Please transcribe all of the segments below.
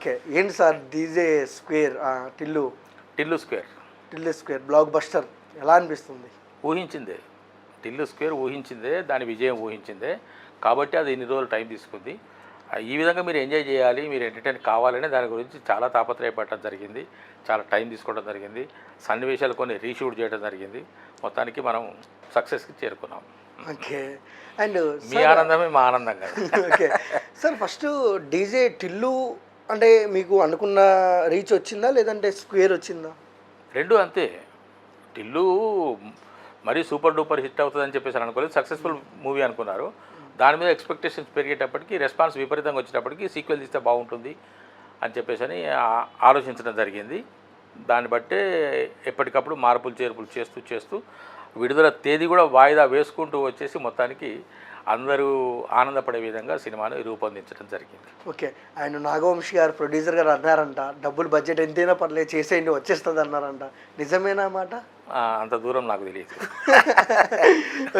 Okay. ఏంటి sir DJ square Tillu Tillu square Tillu square block buster ఎలా అనిపిస్తుంది? ఊహించిందే. టిల్లు స్క్వేర్ ఊహించిందే, దాని విజయం ఊహించిందే. కాబట్టి అది ఇన్ని రోజులు టైం తీసుకుంది. ఈ విధంగా మీరు ఎంజాయ్ చేయాలి, మీరు ఎంటర్టైన్ కావాలని దాని గురించి చాలా తాపత్రయపడటం జరిగింది. చాలా టైం తీసుకోవడం జరిగింది. సన్నివేశాలు కొన్ని రీషూట్ చేయడం జరిగింది. మొత్తానికి మనం సక్సెస్కి చేరుకున్నాం. ఓకే. అండ్ మీ ఆనందమే మా ఆనందం కదా. Okay. Sir first DJ Tillu అంటే మీకు అనుకున్న రీచ్ వచ్చిందా? లేదంటే స్క్వేర్ వచ్చిందా? రెండు అంతే. టిల్లు మరీ సూపర్ డూపర్ హిట్ అవుతుందని చెప్పేసి అనుకోలేదు. సక్సెస్ఫుల్ మూవీ అనుకున్నారు. దాని మీద ఎక్స్పెక్టేషన్స్ పెరిగేటప్పటికి రెస్పాన్స్ విపరీతంగా వచ్చేటప్పటికి సీక్వెల్ తీస్తే బాగుంటుంది అని చెప్పేసి అని ఆలోచించడం జరిగింది. దాన్ని బట్టే ఎప్పటికప్పుడు మార్పులు చేర్పులు చేస్తూ విడుదల తేదీ కూడా వాయిదా వేసుకుంటూ వచ్చేసి మొత్తానికి అందరూ ఆనందపడే విధంగా సినిమాను రూపొందించడం జరిగింది. ఓకే. ఆయన నాగవంశి గారు ప్రొడ్యూసర్ గారు అన్నారంట, డబ్బులు బడ్జెట్ ఎంతైనా పర్లేదు చేసేయండి వచ్చేస్తుంది అన్నారంట. నిజమేనా మాట? అంత దూరం నాకు తెలియదు.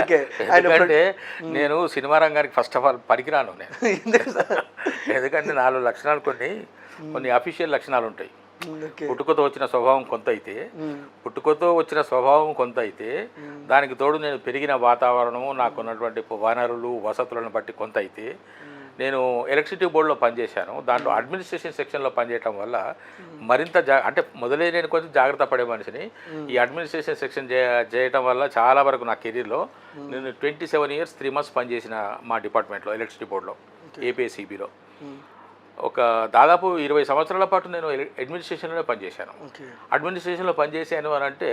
ఓకే. ఎందుకంటే నేను సినిమా రంగానికి ఫస్ట్ ఆఫ్ ఆల్ పనికిరాను నేను. ఎందుకంటే నాలుగు లక్షణాలు కొన్ని అఫీషియల్ లక్షణాలు ఉంటాయి. పుట్టుకతో వచ్చిన స్వభావం కొంత అయితే దానికి తోడు నేను పెరిగిన వాతావరణము, నాకున్నటువంటి వనరులు వసతులను బట్టి కొంత అయితే, నేను ఎలక్ట్రిసిటీ బోర్డులో పనిచేశాను. దాంట్లో అడ్మినిస్ట్రేషన్ సెక్షన్లో పనిచేయటం వల్ల మరింత అంటే మొదలే నేను కొంచెం జాగ్రత్త పడే మనిషిని. ఈ అడ్మినిస్ట్రేషన్ సెక్షన్ చేయటం వల్ల చాలా వరకు నా కెరీర్లో నేను 27 years 3 months పనిచేసిన మా డిపార్ట్మెంట్లో ఎలక్ట్రిసిటీ బోర్డులో ఏపీఎస్సీబీలో. ఒక దాదాపు 20 సంవత్సరాల పాటు నేను అడ్మినిస్ట్రేషన్లోనే పనిచేశాను. అడ్మినిస్ట్రేషన్లో పనిచేశాను అని అంటే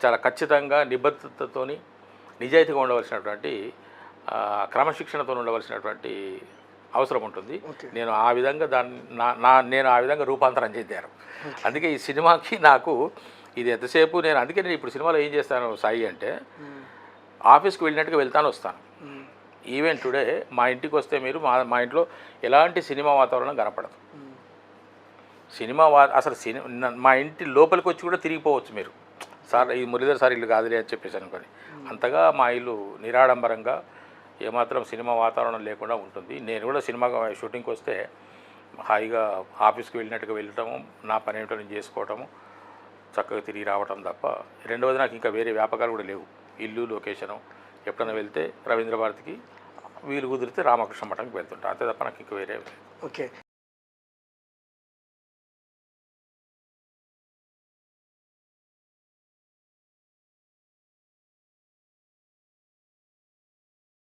చాలా ఖచ్చితంగా నిబద్ధతతోని నిజాయితీగా ఉండవలసినటువంటి క్రమశిక్షణతో ఉండవలసినటువంటి అవసరం ఉంటుంది. నేను ఆ విధంగా నేను ఆ విధంగా రూపాంతరం చెందాను. అందుకే ఈ సినిమాకి నాకు ఇది ఎంతసేపు అందుకే నేను ఇప్పుడు సినిమాలో ఏం చేస్తాను సాయి అంటే, ఆఫీస్కి వెళ్ళినట్టుగా వెళ్తాను వస్తాను. ఈవెన్ టుడే మా ఇంటికి వస్తే మీరు మా ఇంట్లో ఎలాంటి సినిమా వాతావరణం కనపడదు. అసలు మా ఇంటి లోపలికి వచ్చి కూడా తిరిగిపోవచ్చు మీరు. సార్ ఈ మురళీధర్ సార్ ఇల్లు కాదులే అని చెప్పేసి అనుకొని. అంతగా మా ఇల్లు నిరాడంబరంగా ఏమాత్రం సినిమా వాతావరణం లేకుండా ఉంటుంది. నేను కూడా సినిమా షూటింగ్కి వస్తే హాయిగా ఆఫీస్కి వెళ్ళినట్టుగా వెళ్ళటము, నా పని ఏమిటో నేను చేసుకోవటము, చక్కగా తిరిగి రావటం తప్ప. రెండవది నాకు ఇంకా వేరే వ్యాపకాలు కూడా లేవు. ఇల్లు, లొకేషను, ఎప్పుడైనా వెళ్తే రవీంద్ర భారతికి, వీలు కుదిరితే రామకృష్ణ మఠంకి వెళ్తుంటా. అంతే తప్ప నాకు ఇంక వేరే. ఓకే.